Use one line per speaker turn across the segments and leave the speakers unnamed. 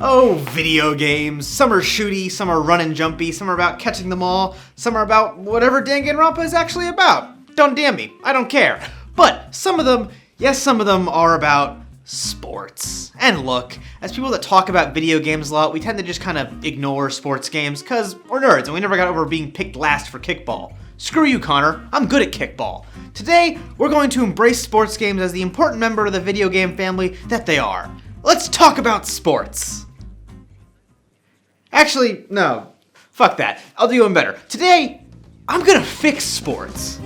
Oh, video games. Some are shooty, some are run and jumpy, some are about catching them all, some are about whatever Danganronpa is actually about. Don't damn me, I don't care. But some of them, yes, some of them are about sports. And look, as people that talk about video games a lot, we tend to just kind of ignore sports games because we're nerds and we never got over being picked last for kickball. Screw you, Connor, I'm good at kickball. Today, we're going to embrace sports games as the important member of the video game family that they are. Let's talk about sports. Actually, no. Fuck that. I'll do even better. Today, I'm gonna fix sports.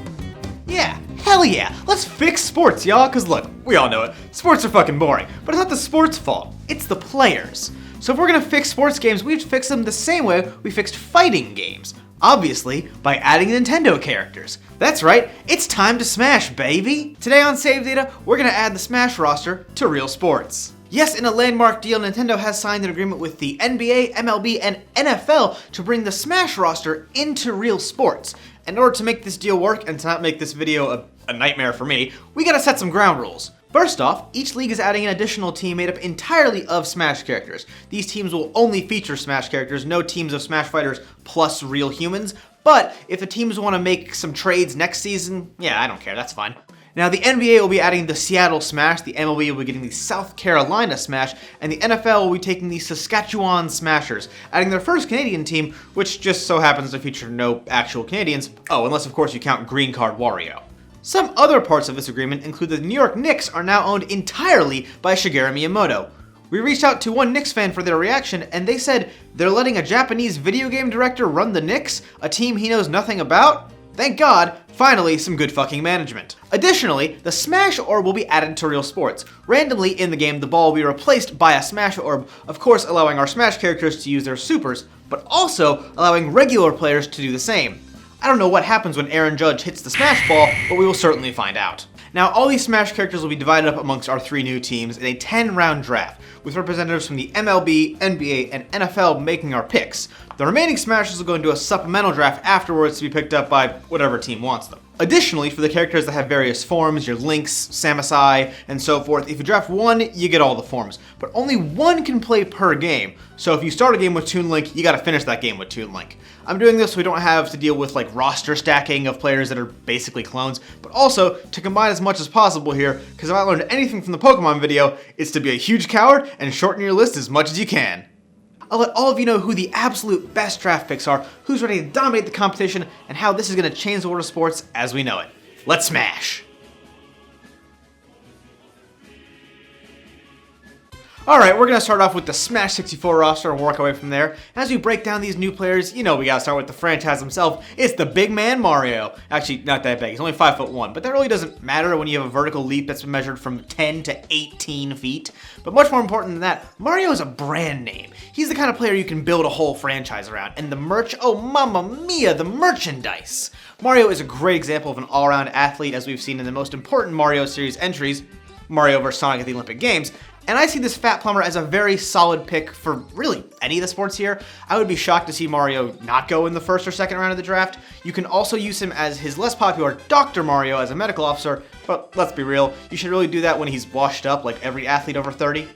Yeah, hell yeah. Let's fix sports, y'all, because look, we all know it. Sports are fucking boring. But it's not the sports' fault. It's the players. So if we're gonna fix sports games, we have to fix them the same way we fixed fighting games. Obviously, by adding Nintendo characters. That's right, it's time to Smash, baby! Today on Save Data, we're gonna add the Smash roster to Real Sports. Yes, in a landmark deal, Nintendo has signed an agreement with the NBA, MLB, and NFL to bring the Smash roster into Real Sports. In order to make this deal work and to not make this video a nightmare for me, we gotta set some ground rules. First off, each league is adding an additional team made up entirely of Smash characters. These teams will only feature Smash characters, no teams of Smash fighters plus real humans. But if the teams want to make some trades next season, yeah, I don't care, that's fine. Now, the NBA will be adding the Seattle Smash, the MLB will be getting the South Carolina Smash, and the NFL will be taking the Saskatchewan Smashers, adding their first Canadian team, which just so happens to feature no actual Canadians. Oh, unless of course you count Green Card Wario. Some other parts of this agreement include that the New York Knicks are now owned entirely by Shigeru Miyamoto. We reached out to one Knicks fan for their reaction, and they said they're letting a Japanese video game director run the Knicks, a team he knows nothing about? Thank God, finally some good fucking management. Additionally, the Smash Orb will be added to Real Sports. Randomly in the game, the ball will be replaced by a Smash Orb, of course allowing our Smash characters to use their supers, but also allowing regular players to do the same. I don't know what happens when Aaron Judge hits the Smash Ball, but we will certainly find out. Now, all these Smash characters will be divided up amongst our 3 new teams in a 10-round draft, with representatives from the MLB, NBA, and NFL making our picks. The remaining Smashers will go into a supplemental draft afterwards to be picked up by whatever team wants them. Additionally, for the characters that have various forms, your Links, Samusai, and so forth, if you draft one, you get all the forms. But only one can play per game, so if you start a game with Toon Link, you gotta finish that game with Toon Link. I'm doing this so we don't have to deal with like roster stacking of players that are basically clones, but also to combine as much as possible here, because if I learned anything from the Pokemon video, it's to be a huge coward and shorten your list as much as you can. I'll let all of you know who the absolute best draft picks are, who's ready to dominate the competition, and how this is going to change the world of sports as we know it. Let's smash! Alright, we're going to start off with the Smash 64 roster and work our way from there. As we break down these new players, you know we gotta start with the franchise himself. It's the big man Mario. Actually, not that big, he's only 5'1", but that really doesn't matter when you have a vertical leap that's been measured from 10 to 18 feet. But much more important than that, Mario is a brand name. He's the kind of player you can build a whole franchise around. And the merch, oh mamma mia, the merchandise! Mario is a great example of an all-around athlete, as we've seen in the most important Mario series entries, Mario vs. Sonic at the Olympic Games. And I see this Fat Plumber as a very solid pick for really any of the sports here. I would be shocked to see Mario not go in the first or second round of the draft. You can also use him as his less popular Dr. Mario as a medical officer, but let's be real, you should really do that when he's washed up like every athlete over 30.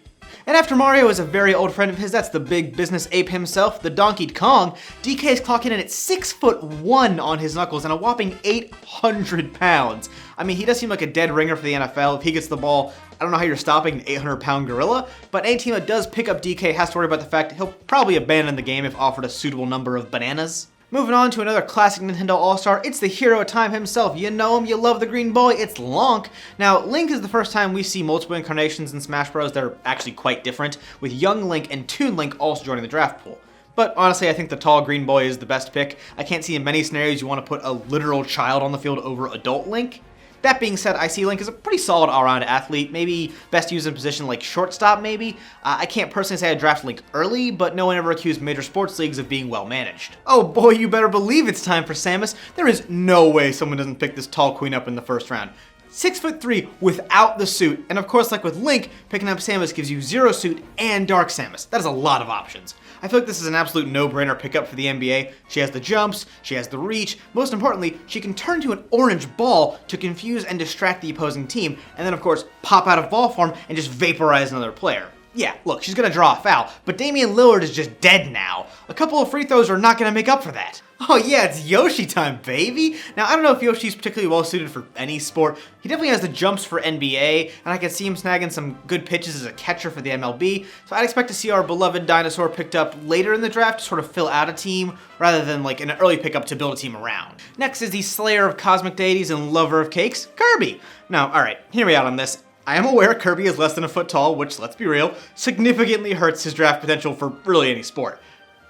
And after Mario is a very old friend of his, that's the big business ape himself, the Donkey Kong. DK is clocking in at 6'1" on his knuckles and a whopping 800 pounds. I mean, he does seem like a dead ringer for the NFL. If he gets the ball, I don't know how you're stopping an 800-pound gorilla, but any team that does pick up DK has to worry about the fact he'll probably abandon the game if offered a suitable number of bananas. Moving on to another classic Nintendo All-Star, it's the hero of time himself. You know him, you love the green boy, it's Link. Now, Link is the first time we see multiple incarnations in Smash Bros. That are actually quite different, with young Link and Toon Link also joining the draft pool. But honestly, I think the tall green boy is the best pick. I can't see in many scenarios you want to put a literal child on the field over adult Link. That being said, I see Link as a pretty solid all-around athlete, maybe best used in a position like shortstop maybe. I can't personally say I draft Link early, but no one ever accused major sports leagues of being well managed. Oh boy, you better believe it's time for Samus. There is no way someone doesn't pick this tall queen up in the first round. 6'3" without the suit, and of course like with Link, picking up Samus gives you Zero Suit and Dark Samus. That is a lot of options. I feel like this is an absolute no-brainer pickup for the NBA. She has the jumps, she has the reach, most importantly, she can turn to an orange ball to confuse and distract the opposing team, and then of course pop out of ball form and just vaporize another player. Yeah, look, she's gonna draw a foul, but Damian Lillard is just dead now. A couple of free throws are not gonna make up for that. Oh yeah, it's Yoshi time, baby! Now, I don't know if Yoshi's particularly well suited for any sport. He definitely has the jumps for NBA, and I can see him snagging some good pitches as a catcher for the MLB, so I'd expect to see our beloved dinosaur picked up later in the draft to sort of fill out a team, rather than like an early pickup to build a team around. Next is the slayer of cosmic deities and lover of cakes, Kirby! Now, alright, hear me out on this. I am aware Kirby is less than a foot tall, which, let's be real, significantly hurts his draft potential for really any sport.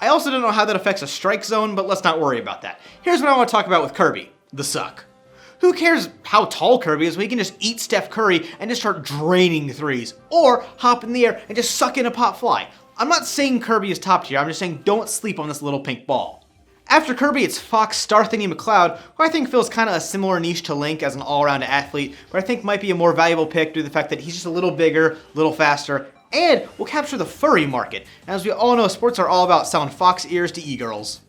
I also don't know how that affects a strike zone, but let's not worry about that. Here's what I want to talk about with Kirby, the suck. Who cares how tall Kirby is when he can just eat Steph Curry and just start draining threes, or hop in the air and just suck in a pop fly. I'm not saying Kirby is top tier, I'm just saying don't sleep on this little pink ball. After Kirby, it's Fox Star Thingy McCloud, who I think fills kind of a similar niche to Link as an all-around athlete, but I think might be a more valuable pick due to the fact that he's just a little bigger, a little faster, and will capture the furry market. And as we all know, sports are all about selling fox ears to e-girls.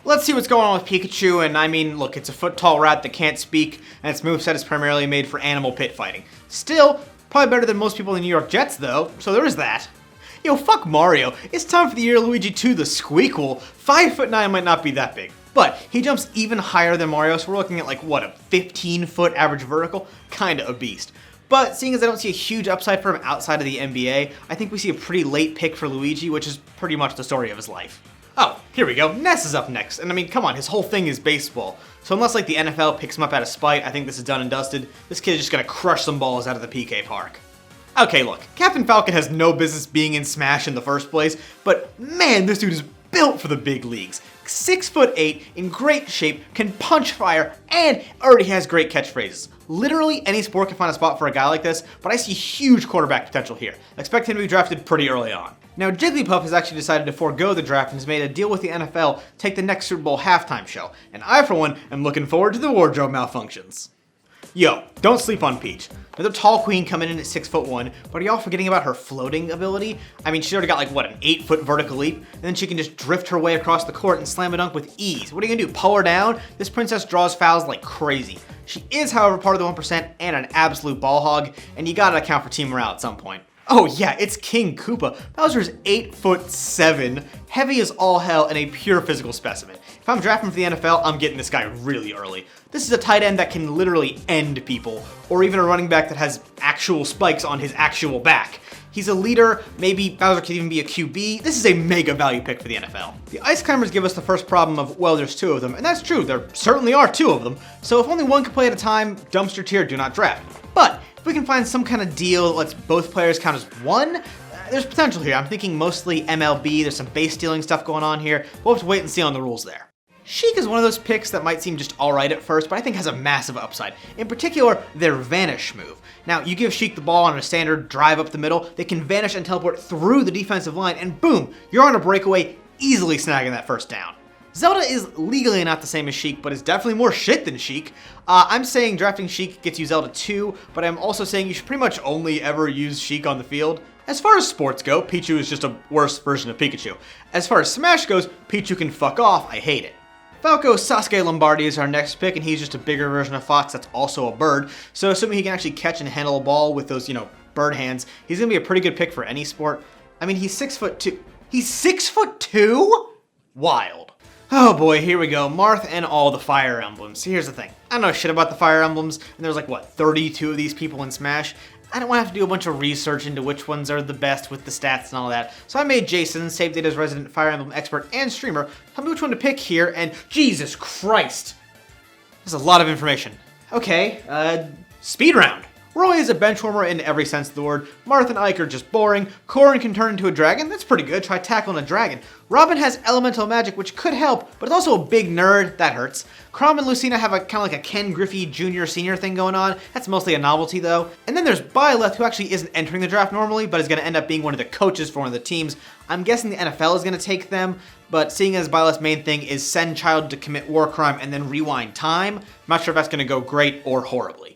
Let's see what's going on with Pikachu, and I mean, look, it's a foot-tall rat that can't speak, and its moveset is primarily made for animal pit fighting. Still, probably better than most people in the New York Jets, though, so there is that. Yo, fuck Mario. It's time for the year Luigi 2 the Squeakquel. 5'9" might not be that big, but he jumps even higher than Mario, so we're looking at like, what, a 15-foot average vertical? Kinda a beast. But seeing as I don't see a huge upside for him outside of the NBA, I think we see a pretty late pick for Luigi, which is pretty much the story of his life. Oh, here we go. Ness is up next, and I mean, come on, his whole thing is baseball. So unless like the NFL picks him up out of spite, I think this is done and dusted. This kid is just gonna crush some balls out of the PK park. Okay, look, Captain Falcon has no business being in Smash in the first place, but man, this dude is built for the big leagues. 6'8", in great shape, can punch fire, and already has great catchphrases. Literally any sport can find a spot for a guy like this, but I see huge quarterback potential here. Expect him to be drafted pretty early on. Now, Jigglypuff has actually decided to forego the draft and has made a deal with the NFL to take the next Super Bowl halftime show, and I, for one, am looking forward to the wardrobe malfunctions. Yo, don't sleep on Peach. Another tall queen coming in at 6'1", but are y'all forgetting about her floating ability? I mean, she's already got like, what, an 8-foot vertical leap? And then she can just drift her way across the court and slam a dunk with ease. What are you gonna do, pull her down? This princess draws fouls like crazy. She is, however, part of the 1% and an absolute ball hog, and you gotta account for team morale at some point. Oh yeah, it's King Koopa. Bowser's 8'7", heavy as all hell, and a pure physical specimen. If I'm drafting for the NFL, I'm getting this guy really early. This is a tight end that can literally end people, or even a running back that has actual spikes on his actual back. He's a leader, maybe Bowser could even be a QB. This is a mega value pick for the NFL. The Ice Climbers give us the first problem of, well, there's 2 of them, and that's true, there certainly are 2 of them. So if only one can play at a time, dumpster tier, do not draft. But if we can find some kind of deal that lets both players count as 1, there's potential here. I'm thinking mostly MLB, there's some base stealing stuff going on here. We'll have to wait and see on the rules there. Sheik is one of those picks that might seem just alright at first, but I think has a massive upside. In particular, their Vanish move. Now, you give Sheik the ball on a standard drive up the middle, they can vanish and teleport through the defensive line, and boom, you're on a breakaway, easily snagging that first down. Zelda is legally not the same as Sheik, but is definitely more shit than Sheik. I'm saying drafting Sheik gets you Zelda 2, but I'm also saying you should pretty much only ever use Sheik on the field. As far as sports go, Pichu is just a worse version of Pikachu. As far as Smash goes, Pichu can fuck off, I hate it. Falco Sasuke Lombardi is our next pick, and he's just a bigger version of Fox that's also a bird. So assuming he can actually catch and handle a ball with those, bird hands, he's gonna be a pretty good pick for any sport. I mean, he's 6'2". He's 6'2"? Wild. Oh boy, here we go. Marth and all the Fire Emblems. Here's the thing. I don't know shit about the Fire Emblems, and there's like, what, 32 of these people in Smash? I don't want to have to do a bunch of research into which ones are the best with the stats and all that. So I made Jason, Save Data's resident Fire Emblem expert and streamer, tell me which one to pick here, and Jesus Christ! There's a lot of information. Okay, speed round. Roy is a benchwarmer in every sense of the word. Marth and Ike are just boring. Corrin can turn into a dragon. That's pretty good. Try tackling a dragon. Robin has elemental magic, which could help, but it's also a big nerd. That hurts. Chrom and Lucina have a kind of like a Ken Griffey Jr. Senior thing going on. That's mostly a novelty though. And then there's Byleth, who actually isn't entering the draft normally, but is going to end up being one of the coaches for one of the teams. I'm guessing the NFL is going to take them, but seeing as Byleth's main thing is send child to commit war crime and then rewind time, I'm not sure if that's going to go great or horribly.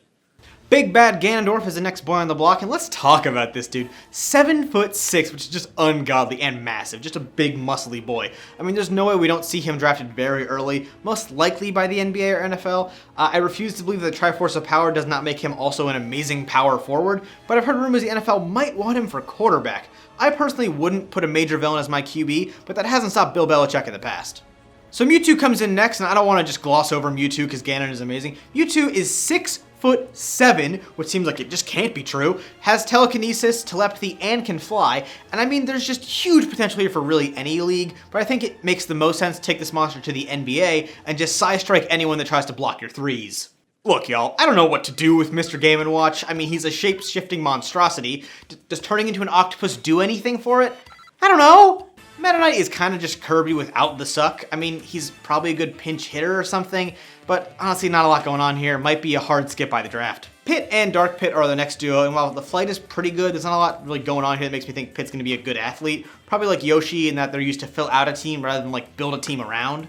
Big Bad Ganondorf is the next boy on the block, and let's talk about this dude. 7'6", which is just ungodly and massive, just a big muscly boy. I mean, there's no way we don't see him drafted very early, most likely by the NBA or NFL. I refuse to believe that Triforce of Power does not make him also an amazing power forward, but I've heard rumors the NFL might want him for quarterback. I personally wouldn't put a major villain as my QB, but that hasn't stopped Bill Belichick in the past. So Mewtwo comes in next, and I don't want to just gloss over Mewtwo because Ganon is amazing. Mewtwo is 6'7", which seems like it just can't be true, has telekinesis, telepathy, and can fly, and I mean there's just huge potential here for really any league, but I think it makes the most sense to take this monster to the NBA and just side-strike anyone that tries to block your threes. Look, y'all, I don't know what to do with Mr. Game & Watch. I mean, he's a shape-shifting monstrosity. Does turning into an octopus do anything for it? I don't know. Meta Knight is kind of just Kirby without the suck. I mean, he's probably a good pinch hitter or something, but honestly not a lot going on here. Might be a hard skip by the draft. Pit and Dark Pit are the next duo, and while the flight is pretty good, there's not a lot really going on here that makes me think Pit's going to be a good athlete. Probably like Yoshi in that they're used to fill out a team rather than like build a team around.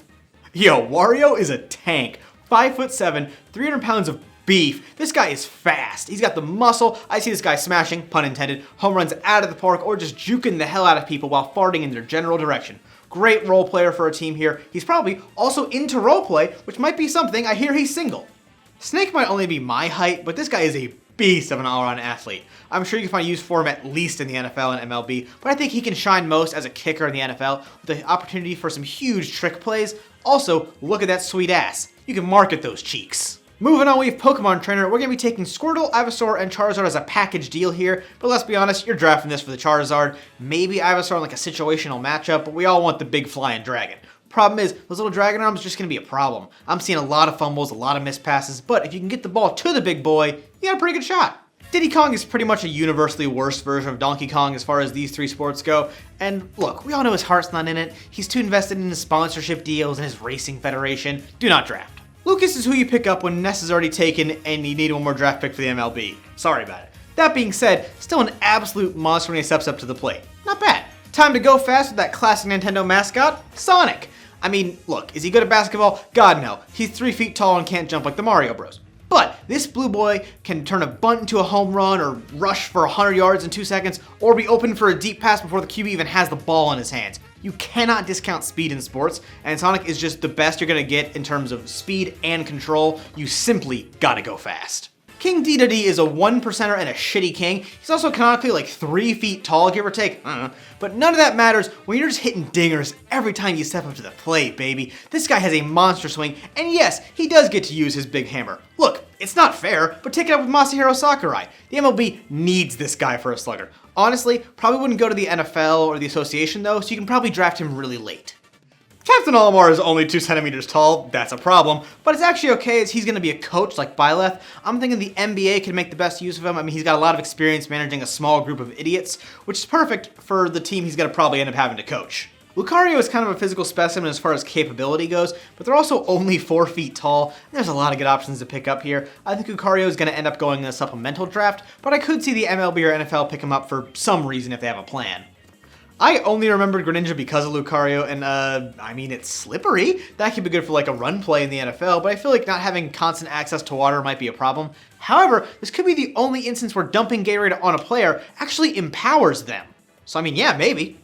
Yo, Wario is a tank. 5'7", 300 pounds of beef. This guy is fast. He's got the muscle. I see this guy smashing, pun intended, home runs out of the park or just juking the hell out of people while farting in their general direction. Great role player for a team here. He's probably also into roleplay, which might be something. I hear he's single. Snake might only be my height, but this guy is a beast of an all-around athlete. I'm sure you can find use for him at least in the NFL and MLB, but I think he can shine most as a kicker in the NFL with the opportunity for some huge trick plays. Also, look at that sweet ass. You can market those cheeks. Moving on, we have Pokemon Trainer. We're going to be taking Squirtle, Ivysaur, and Charizard as a package deal here, but let's be honest, you're drafting this for the Charizard. Maybe Ivysaur in like a situational matchup, but we all want the big flying dragon. Problem is, those little dragon arms are just going to be a problem. I'm seeing a lot of fumbles, a lot of missed passes, but if you can get the ball to the big boy, you got a pretty good shot. Diddy Kong is pretty much a universally worse version of Donkey Kong as far as these three sports go, and look, we all know his heart's not in it. He's too invested in his sponsorship deals and his racing federation. Do not draft. Lucas is who you pick up when Ness is already taken and you need one more draft pick for the MLB. Sorry about it. That being said, still an absolute monster when he steps up to the plate. Not bad. Time to go fast with that classic Nintendo mascot, Sonic. I mean, look, is he good at basketball? God no. He's 3 feet tall and can't jump like the Mario Bros. But this blue boy can turn a bunt into a home run or rush for 100 yards in 2 seconds or be open for a deep pass before the QB even has the ball in his hands. You cannot discount speed in sports, and Sonic is just the best you're going to get in terms of speed and control. You simply gotta go fast. King Dedede is a 1%er and a shitty king. He's also canonically like 3 feet tall, give or take. But none of that matters when you're just hitting dingers every time you step up to the plate, baby. This guy has a monster swing, and yes, he does get to use his big hammer. Look, it's not fair, but take it up with Masahiro Sakurai. The MLB needs this guy for a slugger. Honestly, probably wouldn't go to the NFL or the association though, so you can probably draft him really late. Captain Olimar is only 2 centimeters tall, that's a problem, but it's actually okay as he's going to be a coach like Byleth. I'm thinking the NBA can make the best use of him. I mean, he's got a lot of experience managing a small group of idiots, which is perfect for the team he's going to probably end up having to coach. Lucario is kind of a physical specimen as far as capability goes, but they're also only 4 feet tall. There's a lot of good options to pick up here. I think Lucario is going to end up going in a supplemental draft, but I could see the MLB or NFL pick him up for some reason if they have a plan. I only remembered Greninja because of Lucario, and I mean, it's slippery. That could be good for like a run play in the NFL, but I feel like not having constant access to water might be a problem. However, this could be the only instance where dumping Gatorade on a player actually empowers them. So I mean, yeah, maybe.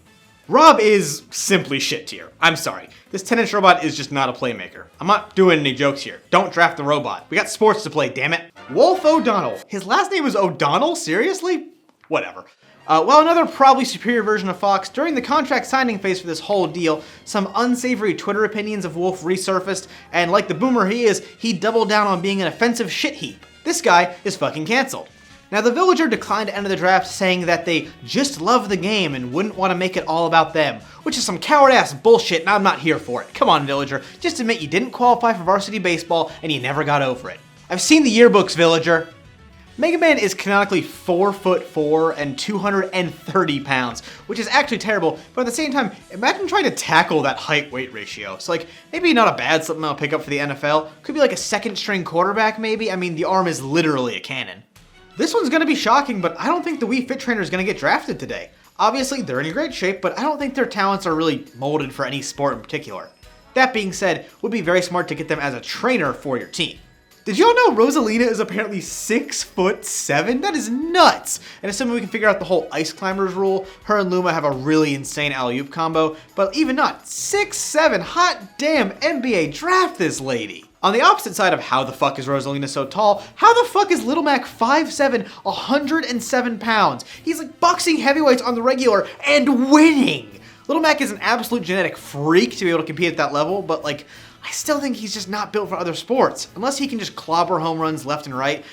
Rob is simply shit tier. I'm sorry. This 10-inch robot is just not a playmaker. I'm not doing any jokes here. Don't draft the robot. We got sports to play, damn it. Wolf O'Donnell. His last name is O'Donnell? Seriously? Whatever. Well, another probably superior version of Fox, during the contract signing phase for this whole deal, some unsavory Twitter opinions of Wolf resurfaced, and like the boomer he is, he doubled down on being an offensive shit heap. This guy is fucking canceled. Now, the Villager declined to enter the draft saying that they just love the game and wouldn't want to make it all about them, which is some coward-ass bullshit and I'm not here for it. Come on, Villager, just admit you didn't qualify for varsity baseball and you never got over it. I've seen the yearbooks, Villager. Mega Man is canonically 4'4" and 230 pounds, which is actually terrible, but at the same time, imagine trying to tackle that height-weight ratio. So like, maybe not a bad supplemental pickup for the NFL. Could be like a second-string quarterback, maybe? I mean, the arm is literally a cannon. This one's gonna be shocking, but I don't think the Wii Fit Trainer is gonna get drafted today. Obviously, they're in great shape, but I don't think their talents are really molded for any sport in particular. That being said, it would be very smart to get them as a trainer for your team. Did y'all know Rosalina is apparently 6'7"? That is nuts! And assuming we can figure out the whole ice climbers rule, her and Luma have a really insane alley-oop combo, but even not, 6'7", hot damn, NBA draft this lady! On the opposite side of how the fuck is Rosalina so tall, how the fuck is Little Mac 5'7", 107 pounds? He's like boxing heavyweights on the regular and winning! Little Mac is an absolute genetic freak to be able to compete at that level, but like, I still think he's just not built for other sports. Unless he can just clobber home runs left and right,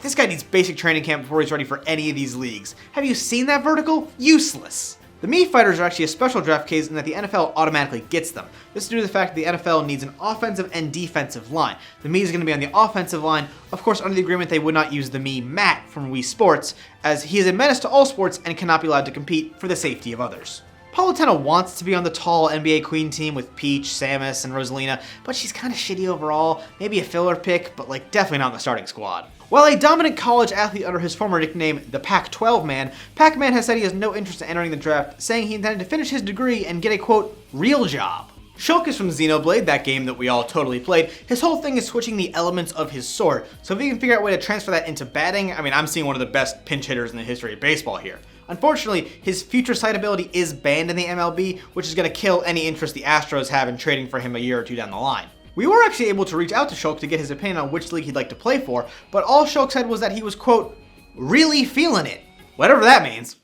this guy needs basic training camp before he's ready for any of these leagues. Have you seen that vertical? Useless. The Mii fighters are actually a special draft case in that the NFL automatically gets them. This is due to the fact that the NFL needs an offensive and defensive line. The Mii is going to be on the offensive line. Of course, under the agreement, they would not use the Mii Matt from Wii Sports, as he is a menace to all sports and cannot be allowed to compete for the safety of others. Palutena wants to be on the tall NBA Queen team with Peach, Samus, and Rosalina, but she's kind of shitty overall, maybe a filler pick, but like definitely not in the starting squad. While a dominant college athlete under his former nickname, the Pac-12 Man, Pac-Man has said he has no interest in entering the draft, saying he intended to finish his degree and get a, quote, real job. Shulk is from Xenoblade, that game that we all totally played. His whole thing is switching the elements of his sword, so if he can figure out a way to transfer that into batting, I mean, I'm seeing one of the best pinch hitters in the history of baseball here. Unfortunately, his future sight ability is banned in the MLB, which is going to kill any interest the Astros have in trading for him a year or two down the line. We were actually able to reach out to Shulk to get his opinion on which league he'd like to play for, but all Shulk said was that he was, quote, really feeling it. Whatever that means.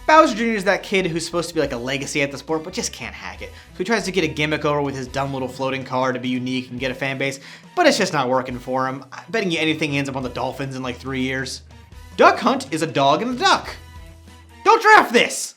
Bowser Jr. is that kid who's supposed to be like a legacy at the sport, but just can't hack it. So he tries to get a gimmick over with his dumb little floating car to be unique and get a fan base, but it's just not working for him. I'm betting you anything he ends up on the Dolphins in like 3 years. Duck Hunt is a dog and a duck. Don't draft this!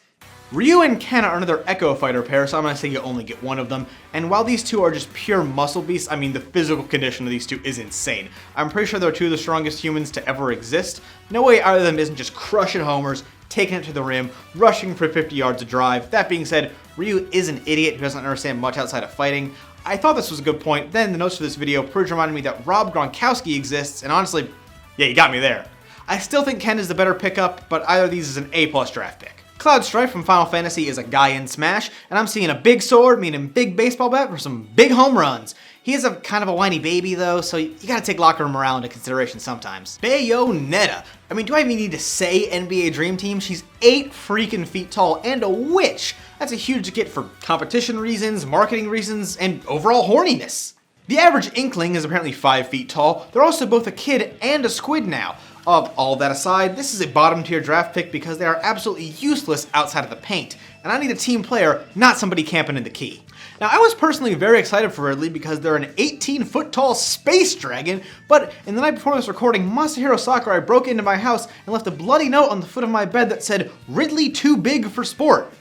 Ryu and Ken are another Echo Fighter pair, so I'm gonna say you only get one of them. And while these two are just pure muscle beasts, I mean the physical condition of these two is insane. I'm pretty sure they're two of the strongest humans to ever exist. No way either of them isn't just crushing homers, taking it to the rim, rushing for 50 yards of drive. That being said, Ryu is an idiot who doesn't understand much outside of fighting. I thought this was a good point, then the notes for this video Purge reminded me that Rob Gronkowski exists, and honestly, yeah, you got me there. I still think Ken is the better pickup, but either of these is an A+ draft pick. Cloud Strife from Final Fantasy is a guy in Smash, and I'm seeing a big sword, meaning big baseball bat for some big home runs. He is a kind of a whiny baby though, so you gotta take locker room morale into consideration sometimes. Bayonetta. I mean, do I even need to say NBA Dream Team? She's 8 freaking feet tall and a witch. That's a huge get for competition reasons, marketing reasons, and overall horniness. The average Inkling is apparently 5 feet tall. They're also both a kid and a squid now. All that aside, this is a bottom tier draft pick because they are absolutely useless outside of the paint, and I need a team player, not somebody camping in the key. Now, I was personally very excited for Ridley because they're an 18-foot tall space dragon, but in the night before this recording, Masahiro Sakurai broke into my house and left a bloody note on the foot of my bed that said, "Ridley too big for sport."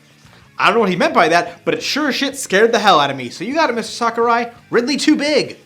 I don't know what he meant by that, but it sure as shit scared the hell out of me, so you got it, Mr. Sakurai, Ridley too big.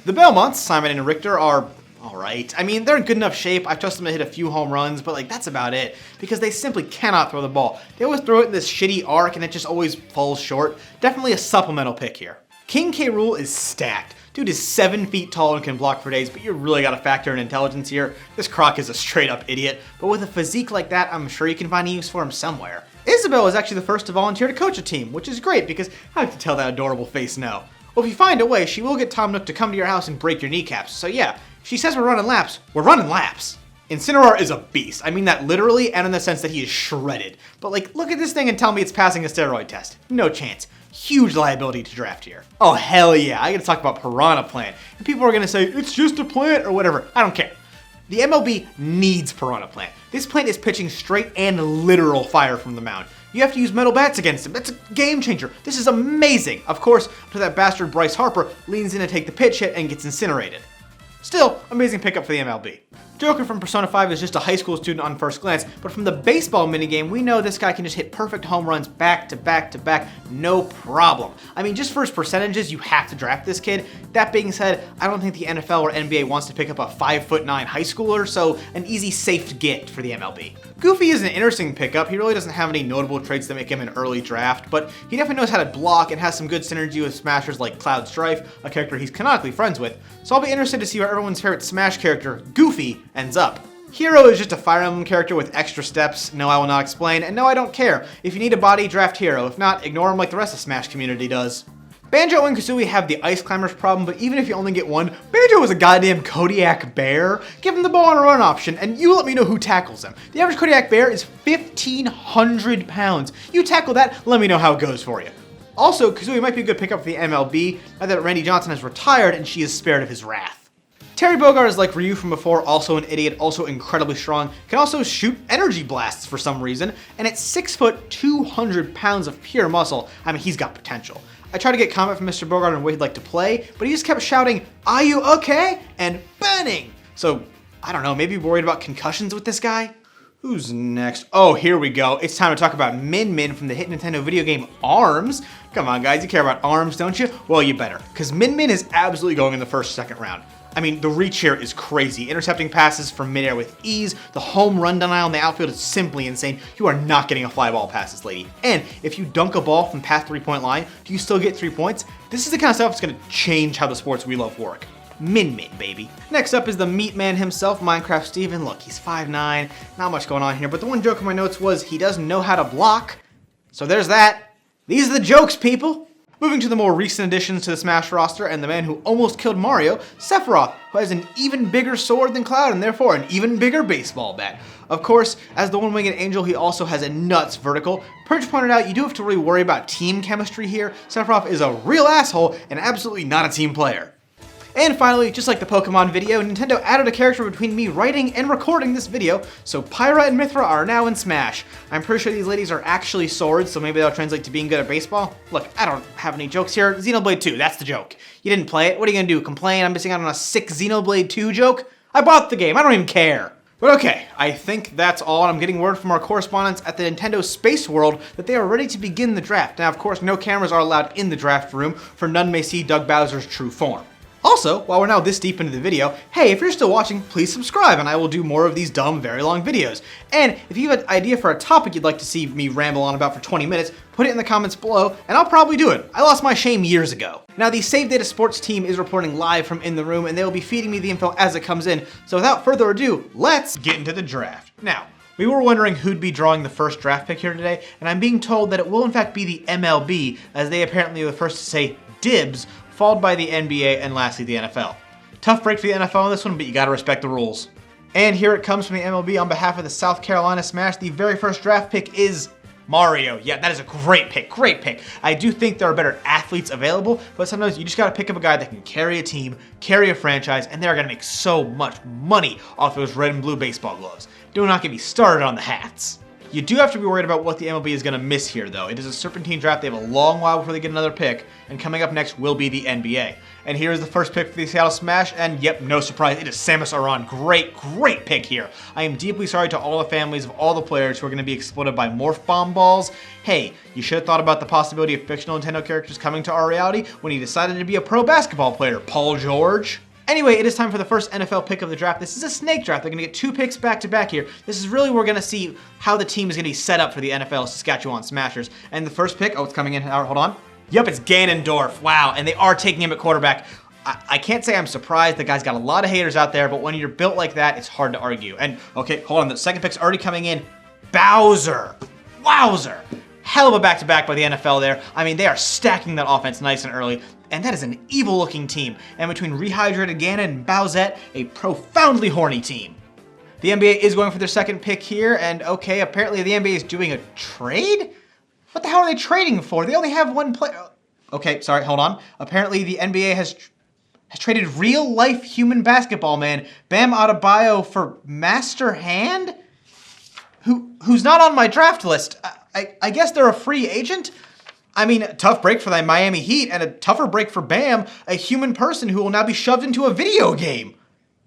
The Belmonts, Simon and Richter, are alright. I mean, they're in good enough shape. I trust them to hit a few home runs, but like that's about it. Because they simply cannot throw the ball. They always throw it in this shitty arc and it just always falls short. Definitely a supplemental pick here. King K. Rool is stacked. Dude is 7 feet tall and can block for days, but you really gotta factor in intelligence here. This croc is a straight up idiot, but with a physique like that, I'm sure you can find a use for him somewhere. Isabel is actually the first to volunteer to coach a team, which is great because I like to tell that adorable face no. Well, if you find a way, she will get Tom Nook to come to your house and break your kneecaps, so yeah. She says we're running laps. We're running laps. Incineroar is a beast. I mean that literally and in the sense that he is shredded. But like, look at this thing and tell me it's passing a steroid test. No chance. Huge liability to draft here. Oh hell yeah, I gotta talk about Piranha Plant. And people are gonna say, it's just a plant or whatever. I don't care. The MLB needs Piranha Plant. This plant is pitching straight and literal fire from the mound. You have to use metal bats against him. That's a game changer. This is amazing. Of course, until that bastard Bryce Harper leans in to take the pitch hit and gets incinerated. Still, amazing pickup for the MLB. Joker from Persona 5 is just a high school student on first glance, but from the baseball minigame, we know this guy can just hit perfect home runs back to back to back, no problem. I mean, just for his percentages, you have to draft this kid. That being said, I don't think the NFL or NBA wants to pick up a 5'9" high schooler, so an easy, safe get for the MLB. Goofy is an interesting pickup. He really doesn't have any notable traits that make him an early draft, but he definitely knows how to block and has some good synergy with smashers like Cloud Strife, a character he's canonically friends with. So I'll be interested to see where everyone's favorite Smash character, Goofy, ends up. Hero is just a Fire Emblem character with extra steps. No, I will not explain, and no, I don't care. If you need a body, draft Hero. If not, ignore him like the rest of the Smash community does. Banjo and Kazooie have the Ice Climbers problem, but even if you only get one, Banjo is a goddamn Kodiak bear. Give him the ball on a run option, and you let me know who tackles him. The average Kodiak bear is 1,500 pounds. You tackle that, let me know how it goes for you. Also, Kazooie might be a good pickup for the MLB, now that Randy Johnson has retired and she is spared of his wrath. Terry Bogard is like Ryu from before, also an idiot, also incredibly strong, can also shoot energy blasts for some reason, and at 6 foot, 200 pounds of pure muscle, I mean, he's got potential. I tried to get comment from Mr. Bogard on what he'd like to play, but he just kept shouting, "Are you okay?" and burning. So, I don't know, maybe worried about concussions with this guy? Who's next? Oh, here we go. It's time to talk about Min Min from the hit Nintendo video game ARMS. Come on, guys, you care about ARMS, don't you? Well, you better, because Min Min is absolutely going in the first, second round. I mean, the reach here is crazy. Intercepting passes from midair with ease. The home run denial in the outfield is simply insane. You are not getting a fly ball past this lady. And if you dunk a ball from past 3-point line, do you still get 3 points? This is the kind of stuff that's gonna change how the sports we love work. Min Min, baby. Next up is the meat man himself, Minecraft Steven. Look, he's 5'9", not much going on here, but the one joke in my notes was he doesn't know how to block. So there's that. These are the jokes, people. Moving to the more recent additions to the Smash roster, and the man who almost killed Mario, Sephiroth, who has an even bigger sword than Cloud and therefore an even bigger baseball bat. Of course, as the one-winged angel, he also has a nuts vertical. Purge pointed out, you do have to really worry about team chemistry here. Sephiroth is a real asshole and absolutely not a team player. And finally, just like the Pokemon video, Nintendo added a character between me writing and recording this video, so Pyra and Mithra are now in Smash. I'm pretty sure these ladies are actually swords, so maybe they'll translate to being good at baseball. Look, I don't have any jokes here. Xenoblade 2, that's the joke. You didn't play it, what are you gonna do, complain I'm missing out on a sick Xenoblade 2 joke? I bought the game, I don't even care. But okay, I think that's all. I'm getting word from our correspondents at the Nintendo Space World that they are ready to begin the draft. Now, of course, no cameras are allowed in the draft room, for none may see Doug Bowser's true form. Also, while we're now this deep into the video, hey, if you're still watching, please subscribe and I will do more of these dumb, very long videos. And if you have an idea for a topic you'd like to see me ramble on about for 20 minutes, put it in the comments below and I'll probably do it. I lost my shame years ago. Now, the Save Data Sports team is reporting live from in the room and they will be feeding me the info as it comes in. So without further ado, let's get into the draft. Now, we were wondering who'd be drawing the first draft pick here today, and I'm being told that it will in fact be the MLB, as they apparently are the first to say dibs, followed by the NBA, and lastly the NFL. Tough break for the NFL on this one, but you gotta respect the rules. And here it comes from the MLB on behalf of the South Carolina Smash. The very first draft pick is Mario. Yeah, that is a great pick, great pick. I do think there are better athletes available, but sometimes you just gotta pick up a guy that can carry a team, carry a franchise, and they're gonna make so much money off those red and blue baseball gloves. Do not get me started on the hats. You do have to be worried about what the MLB is going to miss here, though. It is a serpentine draft. They have a long while before they get another pick, and coming up next will be the NBA. And here is the first pick for the Seattle Smash, and yep, no surprise, it is Samus Aran. Great, great pick here. I am deeply sorry to all the families of all the players who are going to be exploded by Morph Bomb balls. Hey, you should have thought about the possibility of fictional Nintendo characters coming to our reality when he decided to be a pro basketball player, Paul George. Anyway, it is time for the first NFL pick of the draft. This is a snake draft. They're going to get 2 picks back to back here. This is really where we're going to see how the team is going to be set up for the NFL Saskatchewan Smashers. And the first pick, oh, it's coming in. Hold on. Yep, it's Ganondorf. Wow, and they are taking him at quarterback. I can't say I'm surprised. The guy's got a lot of haters out there, but when you're built like that, it's hard to argue. And okay, hold on. The second pick's already coming in. Bowser. Wowzer. Hell of a back-to-back by the NFL there. I mean, they are stacking that offense nice and early, and that is an evil-looking team. And between Rehydrated Ganon and Bowsette, a profoundly horny team. The NBA is going for their second pick here, and okay, apparently the NBA is doing a trade? What the hell are they trading for? They only have one player. Okay, sorry, hold on. Apparently the NBA has traded real-life human basketball man Bam Adebayo for Master Hand? Who's not on my draft list. I guess they're a free agent? I mean, a tough break for the Miami Heat, and a tougher break for Bam, a human person who will now be shoved into a video game.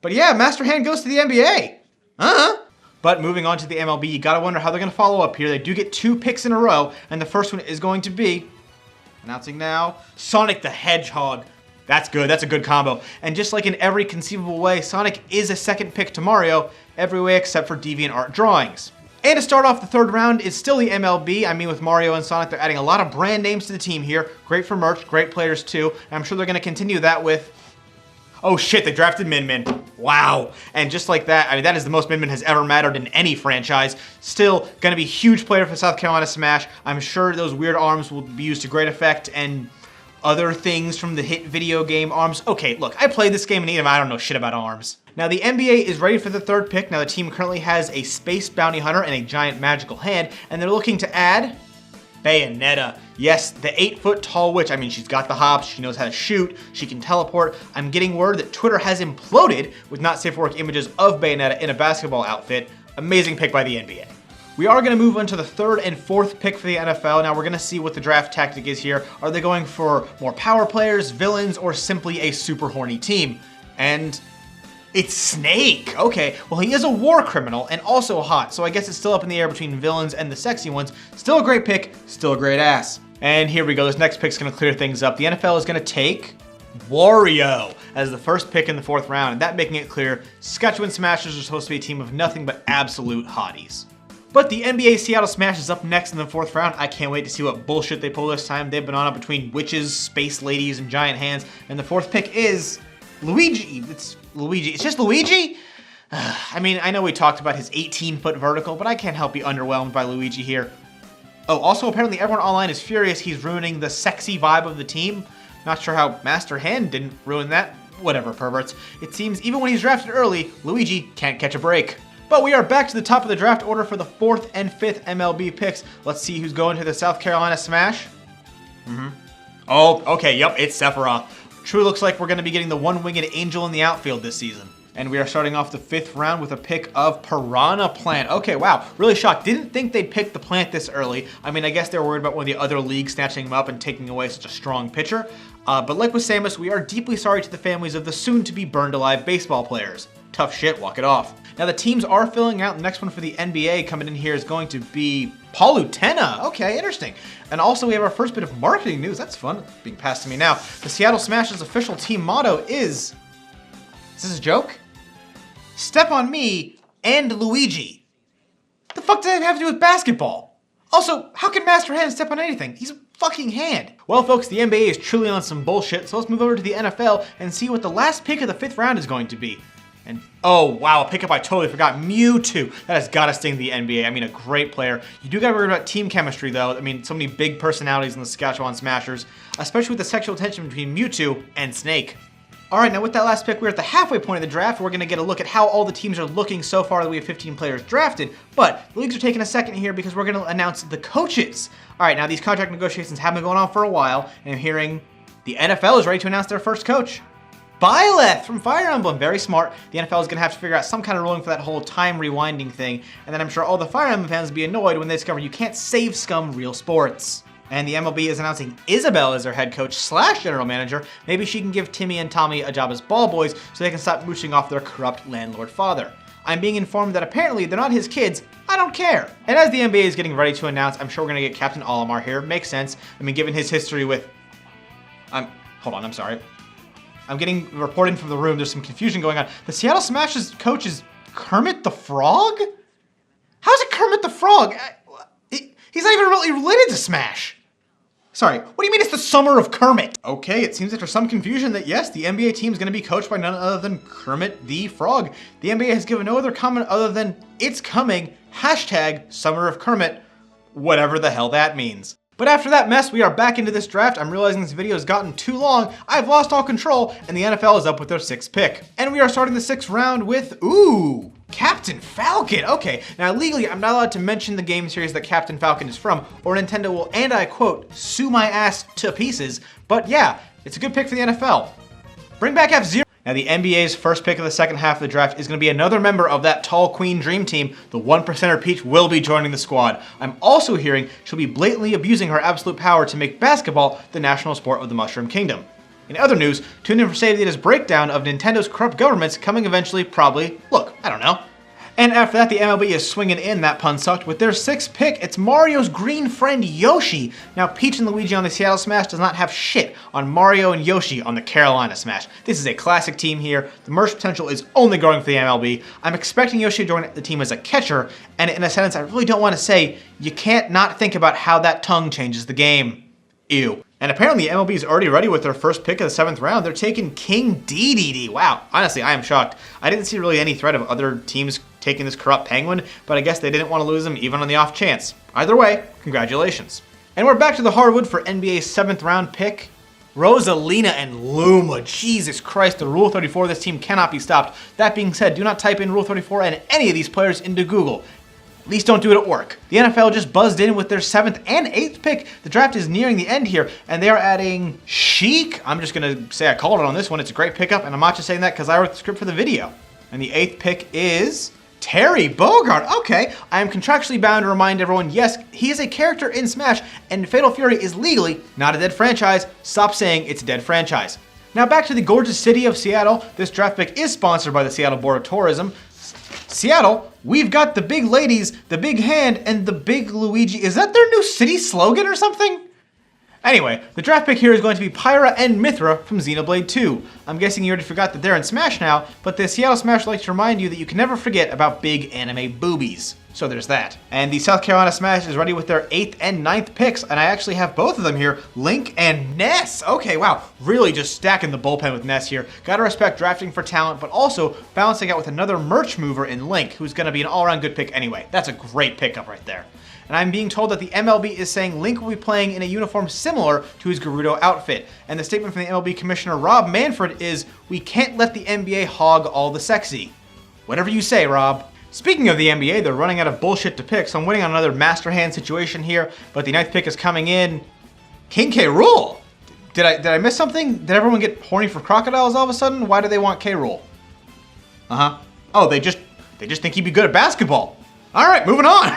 But yeah, Master Hand goes to the NBA. But moving on to the MLB, you gotta wonder how they're gonna follow up here. They do get 2 picks in a row, and the first one is going to be, announcing now, Sonic the Hedgehog. That's good, that's a good combo. And just like in every conceivable way, Sonic is a second pick to Mario, every way except for DeviantArt drawings. And to start off the third round is still the MLB. I mean, with Mario and Sonic, they're adding a lot of brand names to the team here. Great for merch, great players too. And I'm sure they're gonna continue that with, oh shit, they drafted Min Min. Wow. And just like that, I mean, that is the most Min Min has ever mattered in any franchise. Still gonna be a huge player for South Carolina Smash. I'm sure those weird arms will be used to great effect. And other things from the hit video game ARMS. Okay, look, I played this game and I don't know shit about ARMS. Now the NBA is ready for the third pick. Now the team currently has a Space Bounty Hunter and a Giant Magical Hand, and they're looking to add Bayonetta. Yes, the 8-foot tall witch. I mean, she's got the hops, she knows how to shoot, she can teleport. I'm getting word that Twitter has imploded with not safe for work images of Bayonetta in a basketball outfit. Amazing pick by the NBA. We are going to move on to the third and fourth pick for the NFL. Now we're going to see what the draft tactic is here. Are they going for more power players, villains, or simply a super horny team? And it's Snake. Okay, well he is a war criminal and also hot, so I guess it's still up in the air between villains and the sexy ones. Still a great pick, still a great ass. And here we go, this next pick's gonna clear things up. The NFL is gonna take Wario as the first pick in the fourth round, and that making it clear Saskatchewan Smashers are supposed to be a team of nothing but absolute hotties. But the NBA Seattle Smash is up next in the fourth round. I can't wait to see what bullshit they pull this time. They've been on it between witches, space ladies, and giant hands, and the fourth pick is Luigi. It's Luigi. It's just Luigi? I mean, I know we talked about his 18-foot vertical, but I can't help be underwhelmed by Luigi here. Oh, also apparently everyone online is furious he's ruining the sexy vibe of the team. Not sure how Master Hand didn't ruin that. Whatever, perverts. It seems even when he's drafted early, Luigi can't catch a break. But we are back to the top of the draft order for the fourth and fifth MLB picks. Let's see who's going to the South Carolina Smash. Oh, okay, yep, it's Sephiroth. True looks like we're going to be getting the one-winged angel in the outfield this season. And we are starting off the fifth round with a pick of Piranha Plant. Okay, wow, really shocked. Didn't think they'd pick the plant this early. I mean, I guess they were worried about one of the other leagues snatching him up and taking away such a strong pitcher. But like with Samus, we are deeply sorry to the families of the soon-to-be burned-alive baseball players. Tough shit, walk it off. Now the teams are filling out. The next one for the NBA coming in here is going to be Palutena. Okay, interesting. And also we have our first bit of marketing news. That's fun, being passed to me now. The Seattle Smashers official team motto is this a joke? Step on me and Luigi. The fuck does that have to do with basketball? Also, how can Master Hand step on anything? He's a fucking hand. Well, folks, the NBA is truly on some bullshit, so let's move over to the NFL and see what the last pick of the fifth round is going to be. And oh wow, a pickup I totally forgot, Mewtwo. That has got to sting the NBA. I mean, a great player. You do got to worry about team chemistry though. I mean, so many big personalities in the Saskatchewan Smashers, especially with the sexual tension between Mewtwo and Snake. All right, now with that last pick, we're at the halfway point of the draft. We're going to get a look at how all the teams are looking so far that we have 15 players drafted. But the leagues are taking a second here because we're going to announce the coaches. All right, now these contract negotiations have been going on for a while, and I'm hearing the NFL is ready to announce their first coach. Byleth from Fire Emblem, very smart. The NFL is going to have to figure out some kind of ruling for that whole time rewinding thing, and then I'm sure all the Fire Emblem fans will be annoyed when they discover you can't save scum real sports. And the MLB is announcing Isabel as their head coach / general manager. Maybe she can give Timmy and Tommy a job as ball boys so they can stop mooching off their corrupt landlord father. I'm being informed that apparently they're not his kids. I don't care. And as the NBA is getting ready to announce, I'm sure we're going to get Captain Olimar here. Makes sense. I mean, given his history with... Hold on, I'm sorry. I'm getting reported from the room. There's some confusion going on. The Seattle Smashers coach is Kermit the Frog? How's it Kermit the Frog? He's not even really related to Smash. Sorry, what do you mean it's the summer of Kermit? Okay, it seems after some confusion that yes, the NBA team is going to be coached by none other than Kermit the Frog. The NBA has given no other comment other than it's coming, #Summer of Kermit, whatever the hell that means. But after that mess, we are back into this draft. I'm realizing this video has gotten too long. I've lost all control, and the NFL is up with their sixth pick. And we are starting the sixth round with, Captain Falcon. Okay, now legally, I'm not allowed to mention the game series that Captain Falcon is from, or Nintendo will, and I quote, sue my ass to pieces. But yeah, it's a good pick for the NFL. Bring back F-Zero. Now the NBA's first pick of the second half of the draft is going to be another member of that tall queen dream team. The 1%er Peach will be joining the squad. I'm also hearing she'll be blatantly abusing her absolute power to make basketball the national sport of the Mushroom Kingdom. In other news, tune in for Save Data's breakdown of Nintendo's corrupt governments coming eventually, probably, look, I don't know. And after that, the MLB is swinging in, that pun sucked, with their sixth pick. It's Mario's green friend Yoshi. Now, Peach and Luigi on the Seattle Smash does not have shit on Mario and Yoshi on the Carolina Smash. This is a classic team here. The merge potential is only growing for the MLB. I'm expecting Yoshi to join the team as a catcher, and in a sentence I really don't want to say, you can't not think about how that tongue changes the game. Ew. And apparently MLB is already ready with their first pick of the seventh round. They're taking King Dedede. Wow, honestly, I am shocked. I didn't see really any threat of other teams taking this corrupt penguin, but I guess they didn't want to lose him even on the off chance. Either way, congratulations. And we're back to the hardwood for NBA's seventh round pick. Rosalina and Luma. Jesus Christ, the Rule 34 of this team cannot be stopped. That being said, do not type in Rule 34 and any of these players into Google. At least don't do it at work. The NFL just buzzed in with their 7th and 8th pick. The draft is nearing the end here, and they are adding Sheik. I'm just going to say I called it on this one. It's a great pickup, and I'm not just saying that because I wrote the script for the video. And the 8th pick is Terry Bogard. Okay, I am contractually bound to remind everyone, yes, he is a character in Smash, and Fatal Fury is legally not a dead franchise. Stop saying it's a dead franchise. Now back to the gorgeous city of Seattle. This draft pick is sponsored by the Seattle Board of Tourism. Seattle, we've got the big ladies, the big hand, and the big Luigi. Is that their new city slogan or something? Anyway, the draft pick here is going to be Pyra and Mithra from Xenoblade 2. I'm guessing you already forgot that they're in Smash now, but the Seattle Smash likes to remind you that you can never forget about big anime boobies. So there's that. And the South Carolina Smash is ready with their 8th and 9th picks, and I actually have both of them here, Link and Ness. Okay, wow, really just stacking the bullpen with Ness here. Gotta respect drafting for talent, but also balancing out with another merch mover in Link, who's gonna be an all-around good pick anyway. That's a great pickup right there. And I'm being told that the MLB is saying Link will be playing in a uniform similar to his Gerudo outfit. And the statement from the MLB Commissioner Rob Manfred is, "We can't let the NBA hog all the sexy." Whatever you say, Rob. Speaking of the NBA, they're running out of bullshit to pick, so I'm waiting on another master hand situation here, but the 9th pick is coming in. King K. Rool! Did I miss something? Did everyone get horny for crocodiles all of a sudden? Why do they want K. Rool? Oh, they just think he'd be good at basketball. Alright, moving on!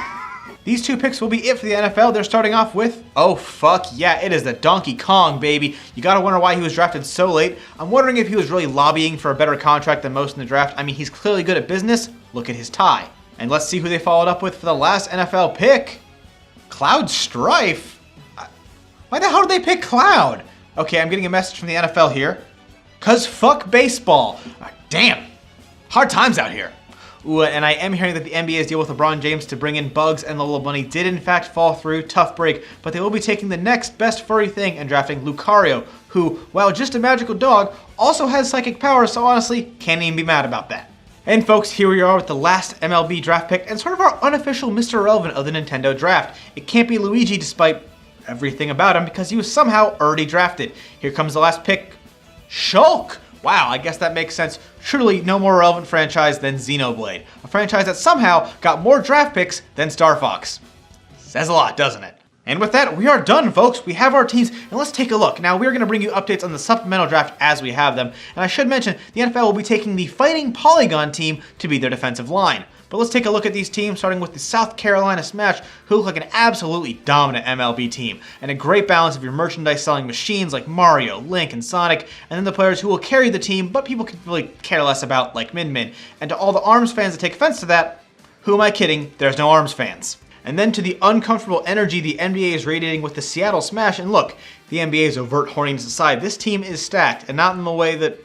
These 2 picks will be it for the NFL. They're starting off with, oh fuck yeah, it is the Donkey Kong, baby. You gotta wonder why he was drafted so late. I'm wondering if he was really lobbying for a better contract than most in the draft. I mean, he's clearly good at business. Look at his tie. And let's see who they followed up with for the last NFL pick. Cloud Strife? Why the hell did they pick Cloud? Okay, I'm getting a message from the NFL here. Cause fuck baseball. Damn. Hard times out here. Ooh, and I am hearing that the NBA's deal with LeBron James to bring in Bugs and Lola Bunny did in fact fall through. Tough break, but they will be taking the next best furry thing and drafting Lucario, who, while just a magical dog, also has psychic powers, so honestly, can't even be mad about that. And folks, here we are with the last MLB draft pick and sort of our unofficial Mr. Irrelevant of the Nintendo draft. It can't be Luigi despite everything about him because he was somehow already drafted. Here comes the last pick, Shulk! Wow, I guess that makes sense. Surely no more relevant franchise than Xenoblade. A franchise that somehow got more draft picks than Star Fox. Says a lot, doesn't it? And with that, we are done, folks. We have our teams, and let's take a look. Now, we're going to bring you updates on the supplemental draft as we have them. And I should mention, the NFL will be taking the Fighting Polygon team to be their defensive line. But let's take a look at these teams, starting with the South Carolina Smash, who look like an absolutely dominant MLB team, and a great balance of your merchandise selling machines like Mario, Link, and Sonic, and then the players who will carry the team, but people can really care less about, like Min Min. And to all the ARMS fans that take offense to that, who am I kidding? There's no ARMS fans. And then to the uncomfortable energy the NBA is radiating with the Seattle Smash, and look, the NBA's overt horniness aside, this team is stacked, and not in the way that...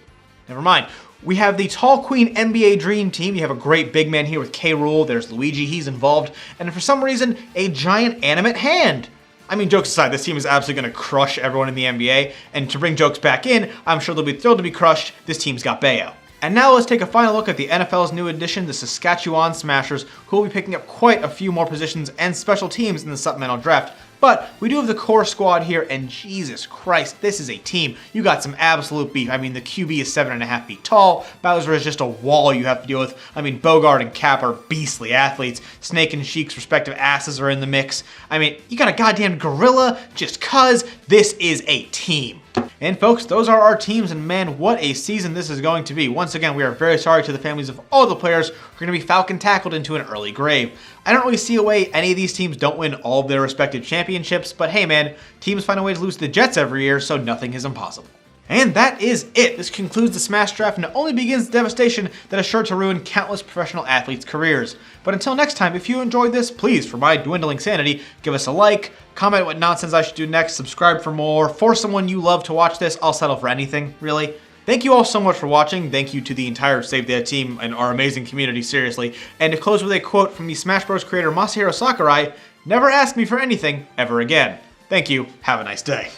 Never mind. We have the Tall Queen NBA Dream Team. You have a great big man here with K. Rool. There's Luigi, he's involved. And for some reason, a giant animate hand. I mean, jokes aside, this team is absolutely going to crush everyone in the NBA. And to bring jokes back in, I'm sure they'll be thrilled to be crushed. This team's got Bayo. And now let's take a final look at the NFL's new addition, the Saskatchewan Smashers, who will be picking up quite a few more positions and special teams in the supplemental draft. But we do have the core squad here, and Jesus Christ, this is a team. You got some absolute beef. I mean, the QB is 7.5 feet tall. Bowser is just a wall you have to deal with. I mean, Bogart and Cap are beastly athletes. Snake and Sheik's respective asses are in the mix. I mean, you got a goddamn gorilla just cuz this is a team. And folks, those are our teams, and man, what a season this is going to be. Once again, we are very sorry to the families of all the players who are going to be Falcon tackled into an early grave. I don't really see a way any of these teams don't win all of their respective championships, but hey man, teams find a way to lose to the Jets every year, so nothing is impossible. And that is it. This concludes the Smash Draft, and it only begins the devastation that is sure to ruin countless professional athletes' careers. But until next time, if you enjoyed this, please, for my dwindling sanity, give us a like, comment what nonsense I should do next, subscribe for more, force someone you love to watch this. I'll settle for anything, really. Thank you all so much for watching. Thank you to the entire Save That team and our amazing community, seriously. And to close with a quote from the Smash Bros. Creator Masahiro Sakurai, never ask me for anything ever again. Thank you. Have a nice day.